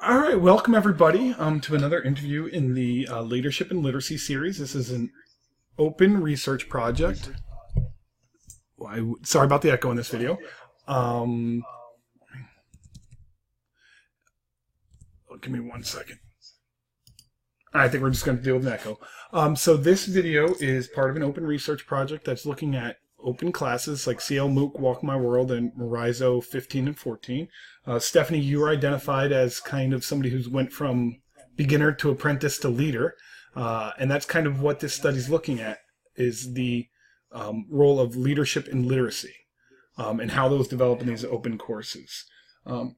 All right, welcome everybody to another interview in the Leadership and Literacy series. This is an open research project. Sorry about the echo in this video. Give me 1 second. I think we're just going to deal with an echo. So this video is part of an open research project that's looking at open classes like CL MOOC, Walk My World, and Morizo 15 and 14. Stephanie, you were identified as kind of somebody who's went from beginner to apprentice to leader. And that's kind of what this study's looking at, is the role of leadership and literacy and how those develop in these open courses. And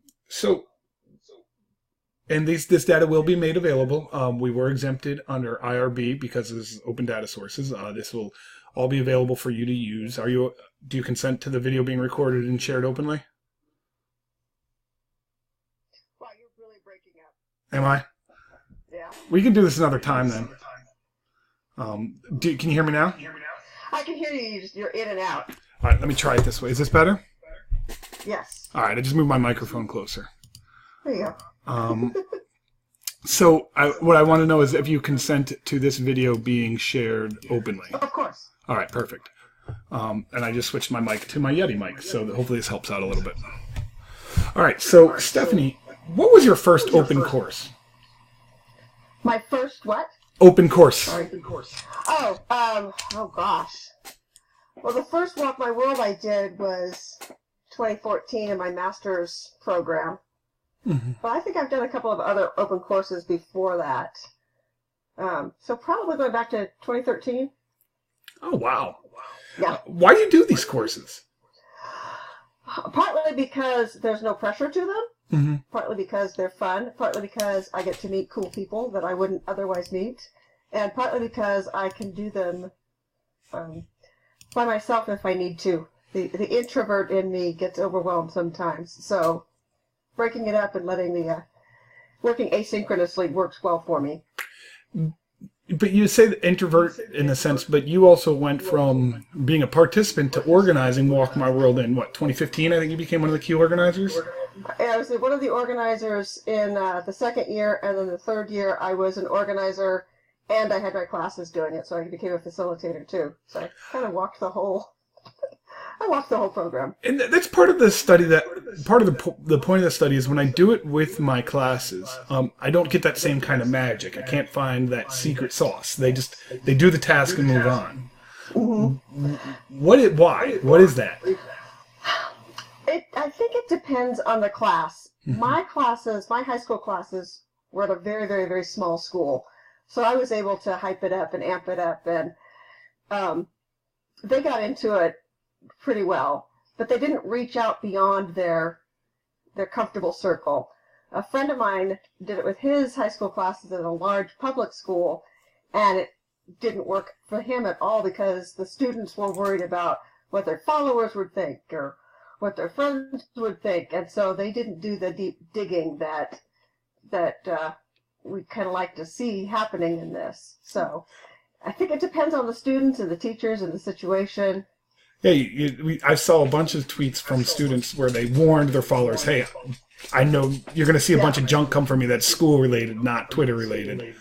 this data will be made available. We were exempted under IRB because this is open data sources. This will all be available for you to use. Do you consent to the video being recorded and shared openly? Wow, you're really breaking up. Am I? Yeah. We can do this another time then. Can you hear me now? I can hear you. You're in and out. All right, let me try it this way. Is this better? Yes. All right, I just moved my microphone closer. There you go. What I want to know is if you consent to this video being shared openly. Of course. All right, perfect. And I just switched my mic to my Yeti mic, so that hopefully this helps out a little bit. All right, so Stephanie, what was your first open course? My first what? Open course. Sorry. Oh gosh. Well, the first Walk My World I did was 2014 in my master's program. Mm-hmm. But I think I've done a couple of other open courses before that. So probably going back to 2013. Oh, wow. Yeah. Why do you do these courses? Partly because there's no pressure to them. Mm-hmm. Partly because they're fun. Partly because I get to meet cool people that I wouldn't otherwise meet. And partly because I can do them by myself if I need to. The introvert in me gets overwhelmed sometimes. So breaking it up and letting working asynchronously works well for me. But you say the introvert in a sense, but you also went from being a participant to organizing Walk My World in, 2015? I think you became one of the key organizers? I was one of the organizers in the second year, and then the third year I was an organizer, and I had my classes doing it, so I became a facilitator too. So I kind of walked the whole... I watched the whole program. And that's part of the study. Part of the point of the study is when I do it with my classes, I don't get that same kind of magic. I can't find that secret sauce. They do the task and move on. Mm-hmm. Why? What is that? I think it depends on the class. Mm-hmm. My high school classes were at a very, very, very small school. So I was able to hype it up and amp it up, and they got into it pretty well, but they didn't reach out beyond their comfortable circle. A friend of mine did it with his high school classes at a large public school, and it didn't work for him at all because the students were worried about what their followers would think or what their friends would think, and so they didn't do the deep digging that we kind of like to see happening in this. So I think it depends on the students and the teachers and the situation. Yeah, I saw a bunch of tweets from students where they warned their followers, hey, I know you're going to see a bunch of junk come from me that's school-related, not Twitter-related.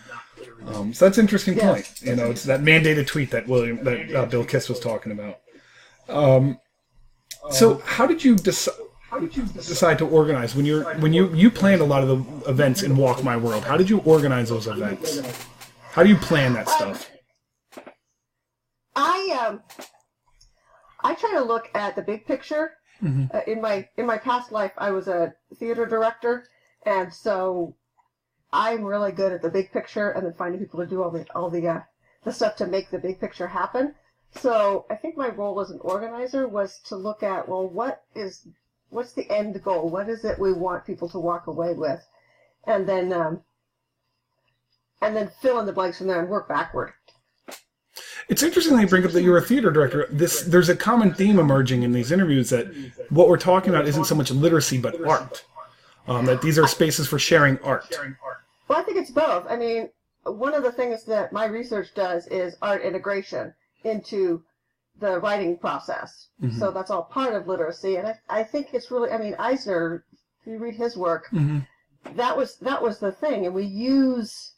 So that's an interesting point. It's that mandated tweet that Bill Kiss was talking about. So how did you decide to organize? When you planned a lot of the events in Walk My World, how did you organize those events? How do you plan that stuff? I try to look at the big picture. Mm-hmm. In my past life, I was a theater director, and so I'm really good at the big picture, and then finding people to do all the stuff to make the big picture happen. So I think my role as an organizer was to look at, well, what's the end goal? What is it we want people to walk away with, and then fill in the blanks from there and work backward. It's interesting that you bring up that you're a theater director. There's a common theme emerging in these interviews that what we're talking about isn't so much literacy but art. That these are spaces for sharing art. Well, I think it's both. I mean, one of the things that my research does is art integration into the writing process. Mm-hmm. So that's all part of literacy. And I think it's really, I mean, Eisner, if you read his work, mm-hmm. that was the thing, and we use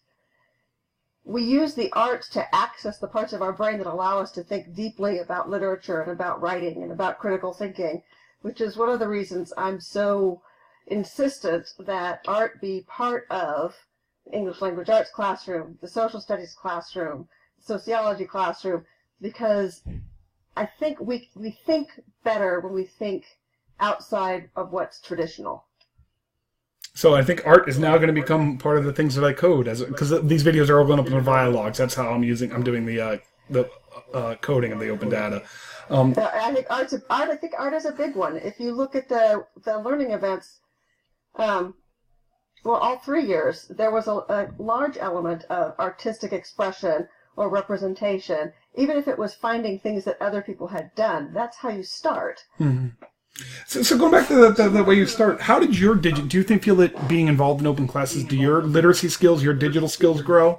the arts to access the parts of our brain that allow us to think deeply about literature and about writing and about critical thinking, which is one of the reasons I'm so insistent that art be part of the English language arts classroom, the social studies classroom, the sociology classroom, because I think we think better when we think outside of what's traditional. So I think art is now going to become part of the things that I code, because these videos are all going up in the Vialogs. That's how I'm doing the coding of the open data. I think art is a big one. If you look at the learning events, all 3 years, there was a large element of artistic expression or representation, even if it was finding things that other people had done. That's how you start. Mm-hmm. So going back to the way you start, how did do you feel that being involved in open classes, do your literacy skills, your digital skills grow?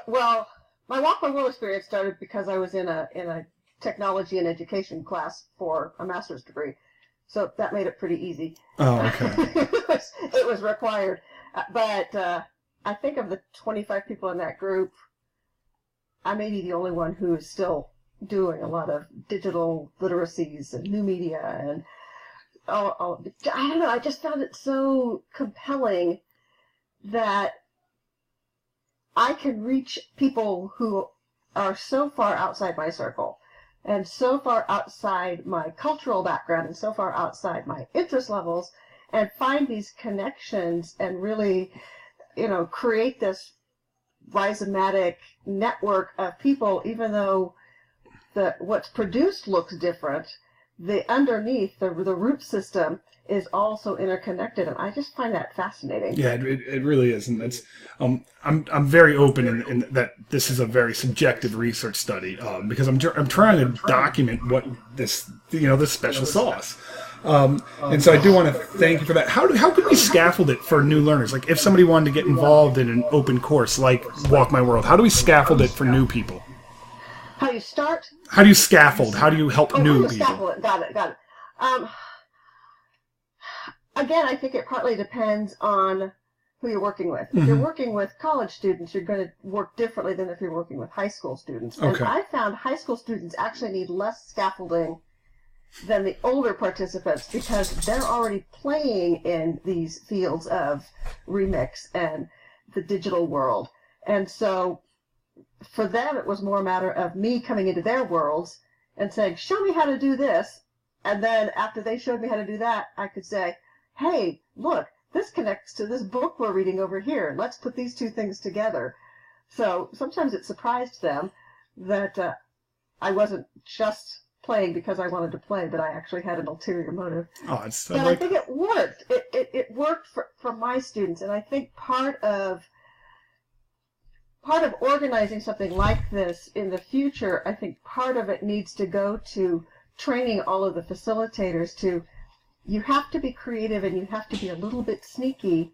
Well, my Walk My World experience started because I was in a technology and education class for a master's degree. So that made it pretty easy. Oh, okay. It was required. But I think of the 25 people in that group, I may be the only one who is still doing a lot of digital literacies and new media. And I don't know, I just found it so compelling that I can reach people who are so far outside my circle and so far outside my cultural background and so far outside my interest levels, and find these connections and really, create this rhizomatic network of people. Even though what's produced looks different, the underneath, the root system is also interconnected, and I just find that fascinating. Yeah, it really is, and that's I'm very open in that this is a very subjective research study, because I'm trying to document what this special sauce. And so I do want to thank you for that. How could we scaffold it for new learners? Like if somebody wanted to get involved in an open course like Walk My World, how do we scaffold it for new people? How do you start? How do you scaffold? How do you help new people? Scaffold it. Got it. Again, I think it partly depends on who you're working with. If you're working with college students, you're going to work differently than if you're working with high school students. Okay. And I found high school students actually need less scaffolding than the older participants, because they're already playing in these fields of remix and the digital world. And so for them, it was more a matter of me coming into their worlds and saying, show me how to do this. And then after they showed me how to do that, I could say, hey, look, this connects to this book we're reading over here. Let's put these two things together. So sometimes it surprised them that I wasn't just playing because I wanted to play, but I actually had an ulterior motive. I think it worked. It worked for my students, and I think part of organizing something like this in the future, I think part of it needs to go to training all of the facilitators to, you have to be creative and you have to be a little bit sneaky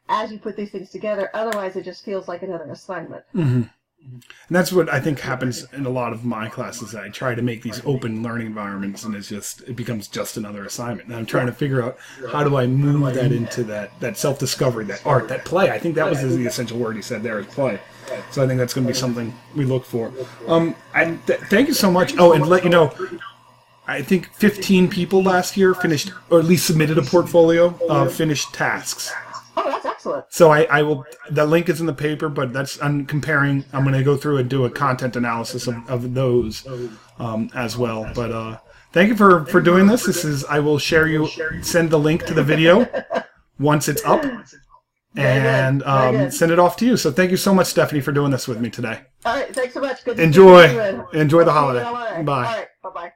as you put these things together. Otherwise, it just feels like another assignment. Mm-hmm. And that's what I think happens in a lot of my classes. I try to make these open learning environments, and it becomes just another assignment. And I'm trying to figure out, how do I move that into that self-discovery, that art, that play. I think that was the essential word he said there, is play. So I think that's going to be something we look for. Thank you so much. Oh, and let you know, I think 15 people last year finished, or at least submitted a portfolio of finished tasks. Oh, that's excellent. So I will. The link is in the paper, but I'm comparing. I'm going to go through and do a content analysis of those as well. But thank you for doing this. I will send the link to the video once it's up, and send it off to you. So thank you so much, Stephanie, for doing this with me today. All right, thanks so much. Good to enjoy the holiday. Bye. All right, bye-bye.